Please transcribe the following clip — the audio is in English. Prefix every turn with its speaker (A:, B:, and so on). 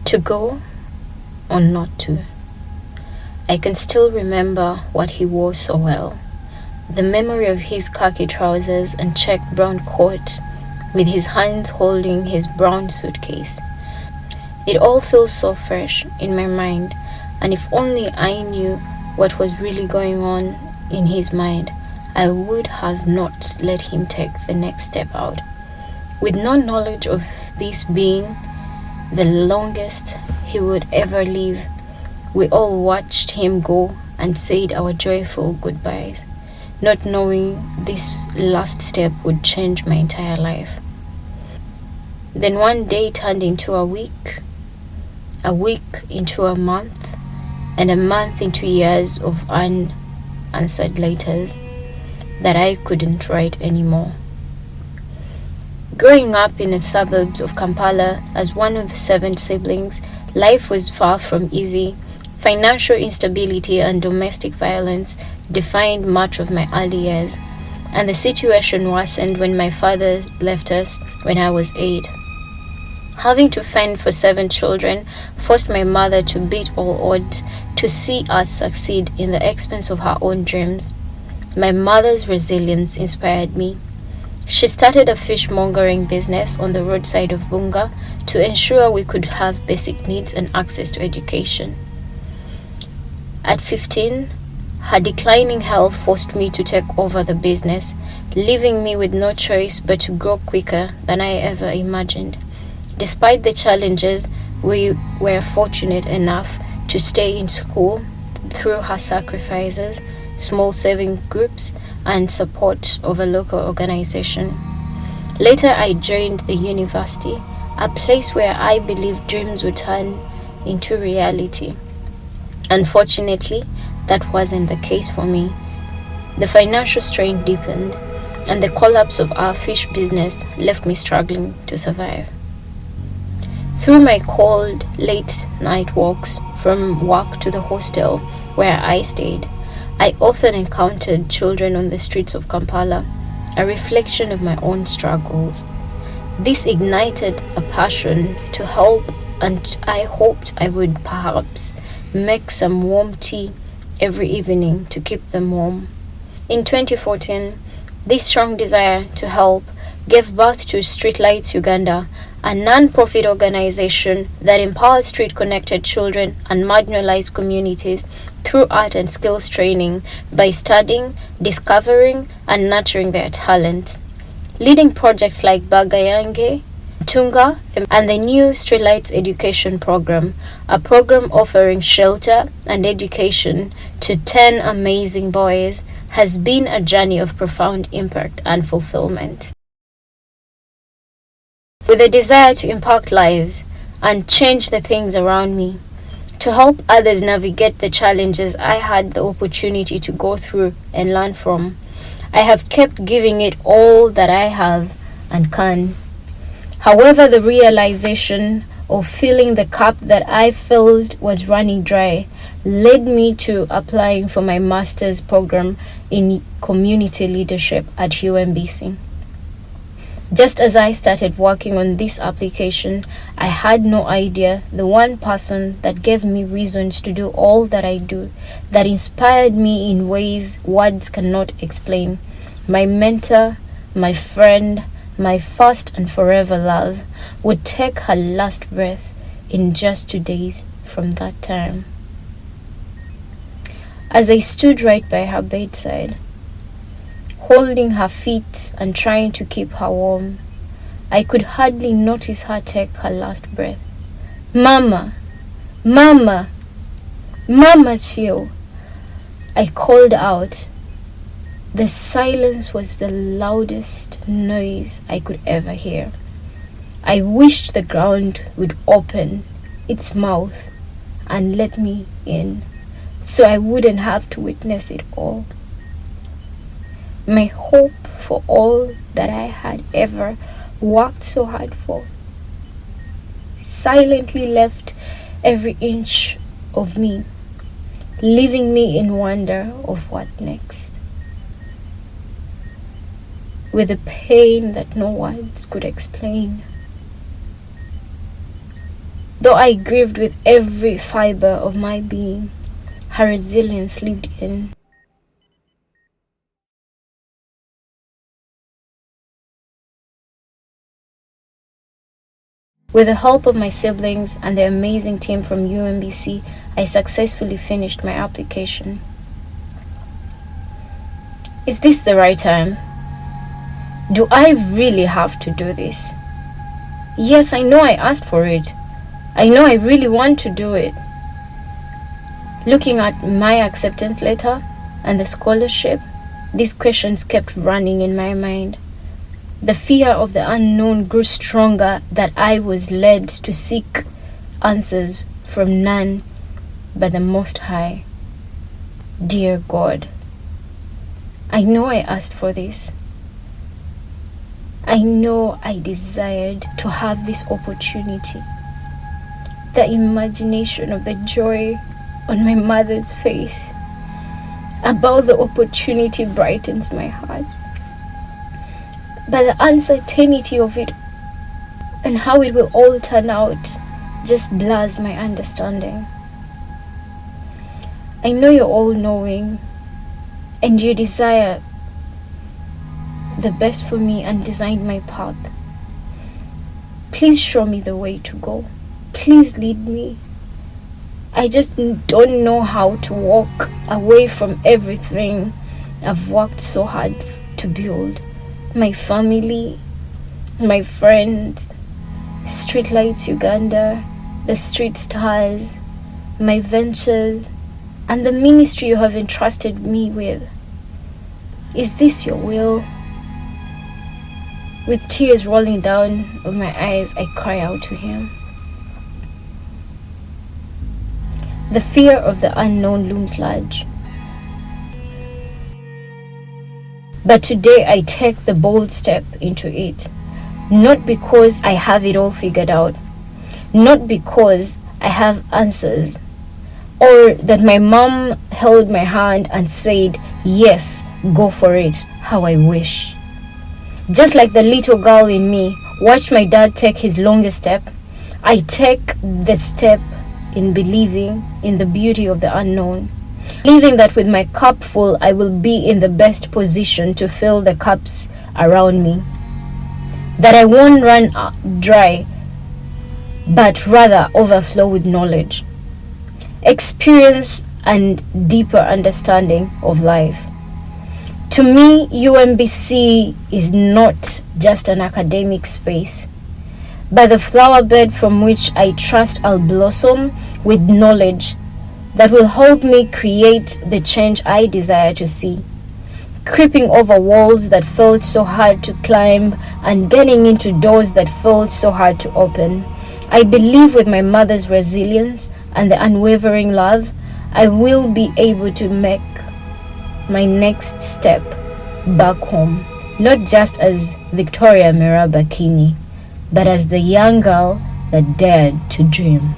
A: To go or not to. I can still remember what he wore so well. The memory of his khaki trousers and checked brown coat with his hands holding his brown suitcase. It all feels so fresh in my mind, and if only I knew what was really going on in his mind, I would have not let him take the next step out. With no knowledge of this being the longest he would ever live, we all watched him go and said our joyful goodbyes, not knowing this last step would change my entire life. Then one day turned into a week into a month, and a month into years of unanswered letters that I couldn't write anymore. Growing up in the suburbs of Kampala as one of 7 siblings, life was far from easy. Financial instability and domestic violence defined much of my early years, and the situation worsened when my father left us when I was 8. Having to fend for 7 children forced my mother to beat all odds to see us succeed in the expense of her own dreams. My mother's resilience inspired me. She started a fishmongering business on the roadside of Bunga to ensure we could have basic needs and access to education. At 15, her declining health forced me to take over the business, leaving me with no choice but to grow quicker than I ever imagined. Despite the challenges, we were fortunate enough to stay in school through her sacrifices, small saving groups, and support of a local organization. Later, I joined the university, a place where I believed dreams would turn into reality. Unfortunately, that wasn't the case for me. The financial strain deepened, and the collapse of our fish business left me struggling to survive. Through my cold, late-night walks from work to the hostel where I stayed, I often encountered children on the streets of Kampala, a reflection of my own struggles. This ignited a passion to help, and I hoped I would perhaps make some warm tea every evening to keep them warm. In 2014, this strong desire to help gave birth to Streetlights Uganda, a non-profit organization that empowers street-connected children and marginalized communities through art and skills training by studying, discovering, and nurturing their talents. Leading projects like Bagayange, Tunga, and the new Streetlights Education Program, a program offering shelter and education to 10 amazing boys, has been a journey of profound impact and fulfillment. With a desire to impact lives and change the things around me, to help others navigate the challenges I had the opportunity to go through and learn from, I have kept giving it all that I have and can. However, the realization of filling the cup that I filled was running dry led me to applying for my master's program in community leadership at UMBC. Just as I started working on this application, I had no idea the one person that gave me reasons to do all that I do, that inspired me in ways words cannot explain, my mentor, my friend, my first and forever love, would take her last breath in just 2 days from that time. As I stood right by her bedside, holding her feet and trying to keep her warm, I could hardly notice her take her last breath. "Mama! Mama! Mama Chio!" I called out. The silence was the loudest noise I could ever hear. I wished the ground would open its mouth and let me in, so I wouldn't have to witness it all. My hope for all that I had ever worked so hard for silently left every inch of me, leaving me in wonder of what next. With a pain that no words could explain, Though I grieved with every fiber of my being, her resilience lived in. With the help of my siblings and the amazing team from UMBC, I successfully finished my application. Is this the right time? Do I really have to do this? Yes, I know I asked for it. I know I really want to do it. Looking at my acceptance letter and the scholarship, these questions kept running in my mind. The fear of the unknown grew stronger, that I was led to seek answers from none but the Most High. Dear God, I know I asked for this. I know I desired to have this opportunity. The imagination of the joy on my mother's face about the opportunity brightens my heart. But the uncertainty of it and how it will all turn out just blurs my understanding. I know you're all-knowing and you desire the best for me and designed my path. Please show me the way to go. Please lead me. I just don't know how to walk away from everything I've worked so hard to build. My family, my friends, Streetlights Uganda, the Street Stars, my ventures, and the ministry you have entrusted me with. Is this your will? With tears rolling down of my eyes, I cry out to him. The fear of the unknown looms large. But today I take the bold step into it. Not because I have it all figured out. Not because I have answers. Or that my mom held my hand and said, yes, go for it, how I wish. Just like the little girl in me watched my dad take his longest step, I take the step in believing in the beauty of the unknown. Believing that with my cup full, I will be in the best position to fill the cups around me. That I won't run dry, but rather overflow with knowledge, experience, and deeper understanding of life. To me, UMBC is not just an academic space, but the flower bed from which I trust I'll blossom with knowledge that will help me create the change I desire to see. Creeping over walls that felt so hard to climb and getting into doors that felt so hard to open. I believe with my mother's resilience and the unwavering love, I will be able to make my next step back home, not just as Victoria Merrab Akinyi, but as the young girl that dared to dream.